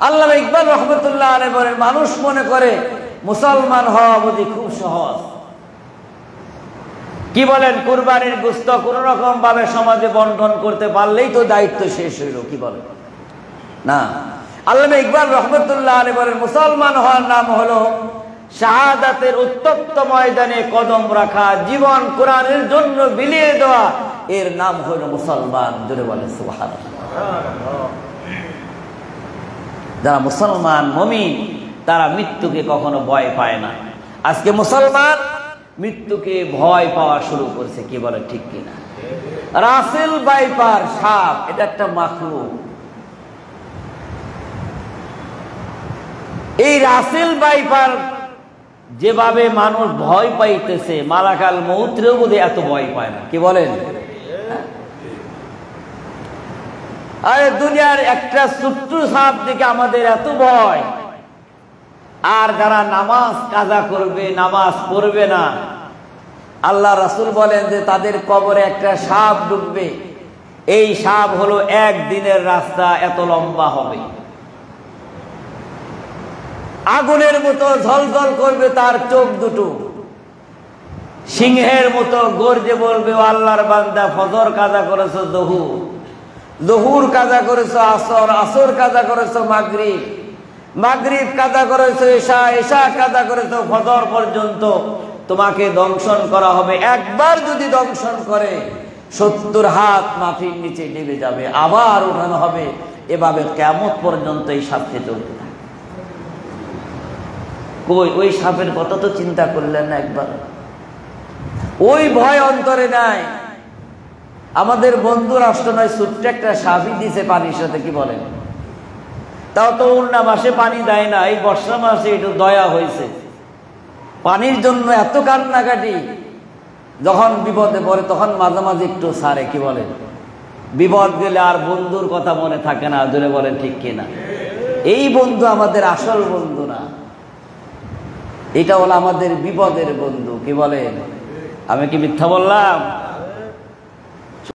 আল্লামা ইকবাল রহমতুল্লাহ আলাইহি বলেন, মানুষ মনে করে মুসলমান হওয়া বুঝি খুব সহজ। কি বলেন, কুরবানির গোশত কোন রকম ভাবে সমাজে বন্টন করতে পারলেই তো দায়িত্ব শেষ হইল। কি বলেন? না, আল্লামা ইকবাল রহমতুল্লাহ আলাইহি বলেন, মুসলমান হওয়ার নাম হলো শাহাদাতের উত্তপ্ত ময়দানে কদম রাখা, জীবন কোরআনের জন্য বিলিয়ে দেওয়া, এর নাম হলো মুসলমান। জোরে বলেন সুবহানাল্লাহ। যারা মুসলমান মুমিন তারা মৃত্যুকে কখনো ভয় পায় না। আজকে মুসলমান মৃত্যুকে ভয় পাওয়া শুরু করছে। কি বলে, ঠিক কিনা? রাসেল ভাইপার সাপ, এটা একটা মাখলুক। এই রাসেল ভাইপার যেভাবে মানুষ ভয় পাইতেছে, মালাকাল মউতরেও বোধহয় এত ভয় পায় না। কি বলেন? আরে দুনিয়ার একটা ছোট্ট সাপ দেখে আমাদের এত ভয়। আর যারা নামাজ কাজা করবে, নামাজ পড়বে না, আল্লাহ রাসূল বলেন যে তাদের কবরে একটা সাপ ঢুকবে। এই সাপ হলো একদিনের রাস্তা এত লম্বা হবে, আগুনের মতো ঝলঝল করবে তার চোখ দুটো, সিংহের মতো গর্জে বলবে, ও আল্লাহর বান্দা, ফজর কাজা করেছো জহুর, জহুর কাজা করেছো আসর, আসর কাজা করেছো মাগরিব, মাগরিব কাজা করেছো এশা, এশা কাজা করেছো ফজর পর্যন্ত, তোমাকে দংশন করা হবে। একবার যদি দংশন করে 70 হাত মাটির নিচে ডেবে যাবে, আবার উঠানো হবে। এভাবে কিয়ামত পর্যন্ত এই শাস্তি চলতে থাকে। কই ওই সাপের কথা তো চিন্তা করলেন না একবার? ওই ভয় অন্তরে নাই। আমাদের বন্ধু রাষ্ট্র নয়, ছোট্ট একটা সাপই দিছে পানির সাথে। কি বলেন? তাও তো অন্য মাসে পানি দেয় না, এই বর্ষা মাসে একটু দয়া হয়েছে। পানির জন্য এত কান্নাকাটি, যখন বিপদে পড়ে তখন মাঝে মাঝে একটু ছাড়ে। কি বলেন? বিপদ গেলে আর বন্ধুর কথা মনে থাকে না। জোরে বলেন ঠিক কিনা? এই বন্ধু আমাদের আসল বন্ধু না, এটা হলো আমাদের বিপদের বন্ধু। কি বলেন? আমি কি মিথ্যা বললাম?